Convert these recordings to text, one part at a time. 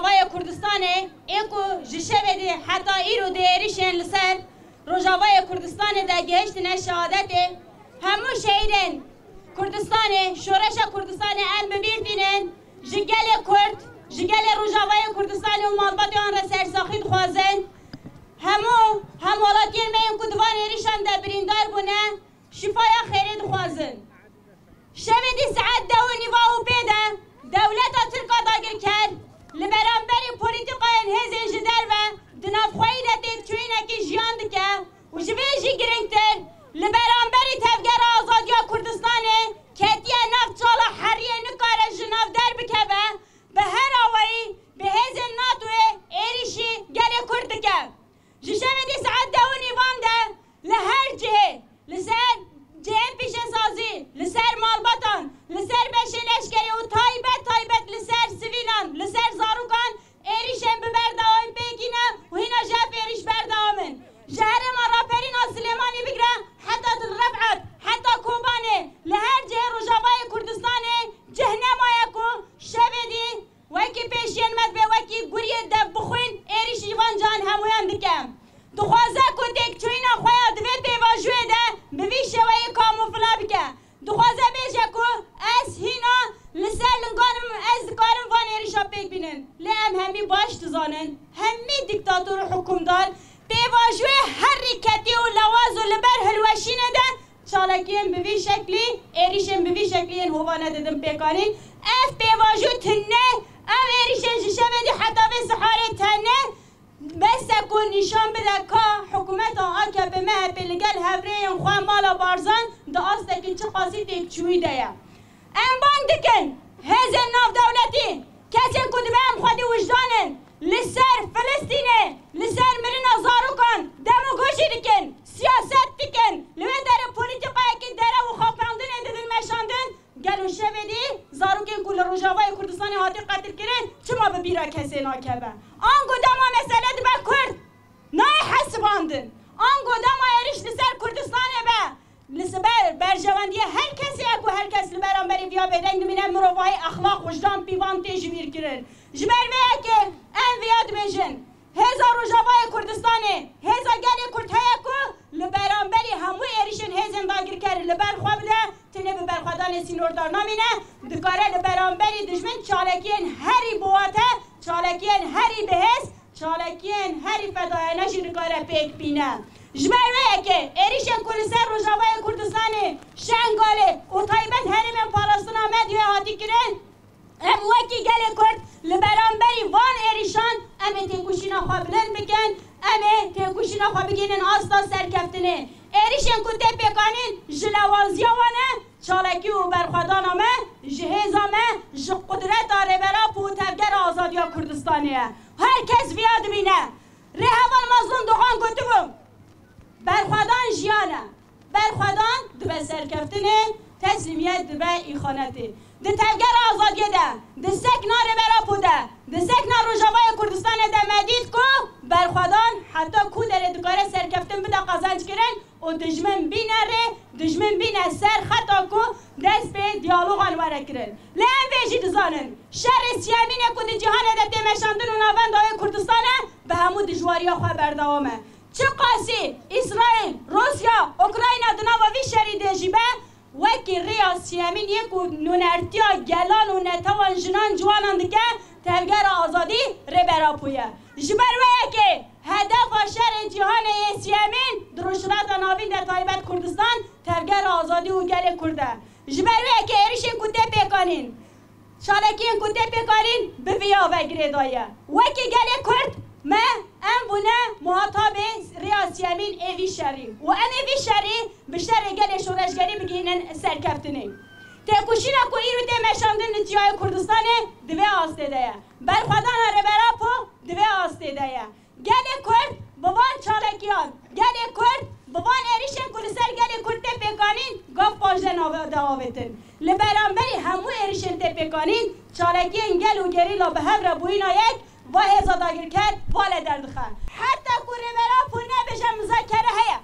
روجاوای کردستان اینکو جشوه دی حتی ایرو دیریشن لسر روجاوای کردستان دا گهشتن شهادت همو شهیدن کردستان شورش کردستان ام ببیردینن جگل کرد جگل روجاوای کردستان و مالبات آن را سرساخید خوازن همو همولاتین میم کدوان ایریشان دا بریندار بونه شفای خیرید خوازن شوه دی ساعت دو نیوا و پیده دولت ترکا داگر کرد لبرانبری پولیتیقای هزین جدر و دنافخوایی دا تیک چوینه که جیان دکه و جوه جی گرنگتر لبرانبری تفگر آزادیا کردستانه کتیه نفت چالا حریه نکاره جناف در بکه به هر آوایی به هزین ناتوه ایریشی گل کرد که جشوه دی ساعت دو نیوان ده لهر جهه لسر جهن پیشن سازی لسر مالباتان لسر بشن اشکری و تایبت لسر سویلان لسر زاروکان ایریشن ببرداوین پیگینه و هینا جف ایریش برداومن جهر ما راپرین سلیمانی بگره حتی رفعت حتی کوبانه لهر جه روجاوای کردستانه جهنم آیکو شبه دی وکی پیشین مد به وکی گوری دف بخوین ایریش ایوان جان همویان دکم دخوازه که تک چوین خواه دوی پیواجوه ده بوی شوی کاموفلا بکه دخوازه بیشه که از هینا لسر لنگانم از دکارم وان ایریشا پیک بینن لیم همی باش تزانن همی دیکتاتور و حکومدار پیواجوه هر ریکتی و لواز و لبر هلوشینه ده چالکیم بوی شکلی ایریشن بوی شکلی این هوانه دادم پیکانین اف پیواجو تنه ام ایریشن جشه بدی حتی به سحاره تنه بس کن نشان بده که حکومت آنها به مه بلگل هفره خواه مالا بارزان دا آسته که چه قاسی تیک چوی ده ام بانگ دکن هزن ناف دولتی کسی کدوه ام خودی وجدانن لسر فلسطینه لسر مرنا زاروکان دموگوشی دکن سیاست دکن لوه در پولیتیقای که داره و خواه پاندن انددن مشاندن گلو شوه دی زاروکین کل روجاوای کردستانی هاتی قتل کرن چما ببیرا کسی ناکبه آن گداما مسئله دبا کرد نای حسباندن آن گداما ایریش لسر کردستانه به لسر برجواندیه هر کسی اکو هر کس لبران بری بیا بیدنگ نمینه مروفای اخلاق وجدان پیوان تیجویر کرن جبر ویا که ام ویاد بیجن هزا روجاوای کردستانه هزا گلی کرد هیکو لبران بری همو ایریشن هزن داگر کرد لبر خواه بده تنه به برخوادان سینور دار نامینه دکاره لبران بری دجمن چالکین هری بواته چالکین هری بهست چالکین هری فداینشی دکاره پیک بینه جبر که ایریشن کلیسر روجاوای کردستانه شنگاله و طایبت هری من پاراستان آمد یه هاتی کرن ام وکی گله کرد لبران بری وان ایریشان ام تیکوشینا خواه بلند بکن ام تیکوشینا خواه بگینن آستا سرکفتنه ایریشن کده پیکانین جلوازیوانه چالکی و برخوادان آمه جهیزامه قدرت آره برا پوتفگر آزادیا کردستانیه هر کس بیاد بینه ریحوان مظلوم دوخان کتبم برخوادان جیانه برخوادان دو سرکفتنه تسلیمیت دو ایخانته ده تفگر آزادیه ده سکنا ره برا پوده ده سکنا روجاوای کردستانه ده مدید کو برخوادان حتی کو داره دکاره سرکفتن بده قازنج کرن و دجمن بینه ره دجمن بینه سر خطا کو دست به دیالوگ آنواره کرن لهم بیشی دزانن شر سیامینه کو ده جهانه ده تیمشاندن و ناوند آی کردستانه به همو دجواری خواه بردوامه چه قاسی اسرائیل روسیا اوکراین دنا و وی شریده جیبه وکی ریا سیامین یکو نونرتیا گلان و نتوان جنان جوانان دکه تفگر آزادی ری برا پویه جبر ویا که هدف شر جهان سیامین دروشرات ناوین در طایبت کردستان تفگر آزادی و گل کرده جبر ویا که ایریشن کده پیکانین شالکین کده پیکانین بویا وگره دایه وکی گل کرد ما ام بونه مخاطب ریاسیامین ایوی شری و ام ایوی شری به شر گل شورشگری بگینن سرکفتنه تکوشینا کو ایرو تمشاندن نتیای کردستانه دوی آسته دیا برخوادان هره برا پو دوی آسته دیا گل کرد بوان چالکیان گل کرد بوان ایریشن کلسر گل کرد تپیکانین گفت پاجده دعاوتن لبرانبری همو ایریشن تپیکانین چالکیان گل و گریلا به هفر بوینا یک و هزا داگر کرد والا دردخان حتی کوره برا پو نبشه مذاکره هیا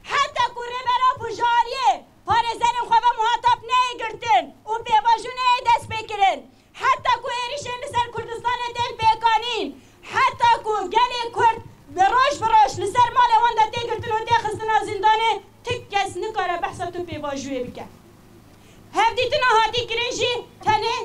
حتی کوره برا پو جاریه پاره زنم خواه محاطب نگرتن و بیواجو نه دست بکرن حتی کو ایریشن لسر کردستان دل پیکانین حتی کو گلی کرد بروش لسر مال وان دا تیگرتن و تیخستن زندانه تک کس نکاره بحثا تو پیواجوه بکن هفدیتنا هاتی کرنجی تنه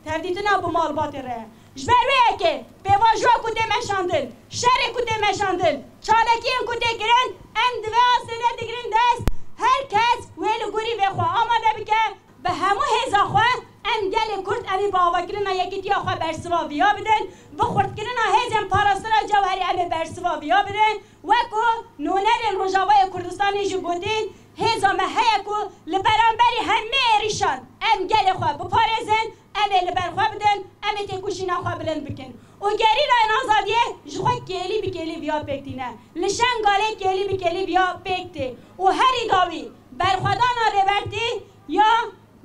هفدیتنا بمال باتی ره جبروه که پیواجوه کو دیمشاندن شر کو دیمشاندن چالکین کو دیگرن اندوه آسنه دیگرن دست هر کس ویلو گوری وخواه آماده بکه به همو هزا خواه انگل کرد امی باوا کرنا یکی خواه برسوا ویا بدن بخورد کرنا هزم پاراسترا جوهری امی برسوا ویا بدن وکو نونرین روژاوای کردستانی جو گودین هزا مهیا کو لبرانبری همه ایریشان انگل خواه بپارزن امی لبرخواه بدن امی تکوشینا خواه بلند بکن و گری را این آزادیه جخواه کلی بکلی ویا پکتینه لشنگاله کلی بکلی ویا پکتی و هری داوی برخوادانا رورتی یا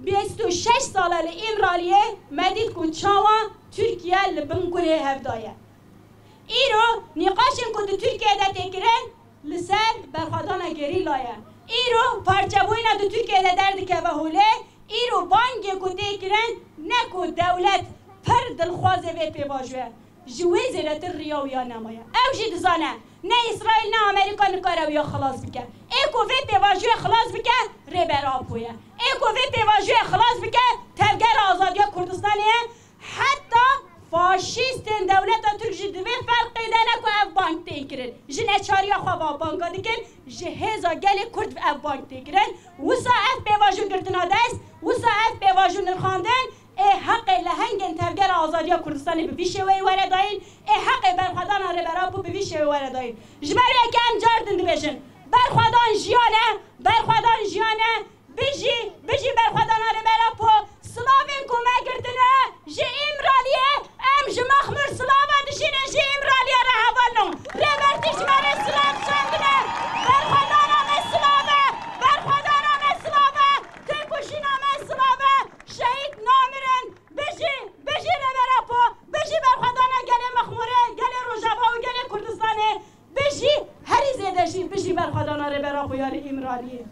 26 ساله ایمرالیه مدید کو چاوا ترکیه لبنگوره هفدایه ایرو نقاشن کو دو ترکیه ده تکرن لسر برخوادانا گری لایه ایرو پارچبوینا دو ترکیه ده درد که بهوله ایرو بانگی کو تکرن نکو دولت پر دلخوازه و پیواجوه جوی زیرت ریاویا نمایه او جی دزانه نه اسرائیل نه امریکا نکارویا خلاص بکن ایکو وی پیواجوه خلاص بکن ریبر آپویه ایکو وی پیواجوه خلاص بکن تفگر آزادی کردستانیه حتی فاشیستین دولت ترک جی دوی فرق قیده نکو او بانک تیکرن جنه چاریا خواه بانکا دیکن جهیزا گل کرد او بانک تیکرن وسا اف پیواجو گردنا دست وسا اف پیواجو نرخاندن حق لهنگن تفگر آزادی کردستانی به ویشه وی ورداین حق برخوادان ربراپو به ویشه ورداین جبری که انجاردن دویشن برخوادان جیانه بجی برخوادان ربراپو سلاوین کمه گردنه جی امرالیه ام جمخمر سلاوه دشینه جی امرالیه را حوالنو ربرتی جمره سلاو شندنه برخوادان همه سلاوه برخوادان همه سلاوه تکوشین همه سلاوه شهید نامرن بجی ربراپو بجی برخوادانه گله مخموره گله روژاوا و گله کردستانه بجی هری زیده جی بجی برخوادانه ربراپو یاری امرالیه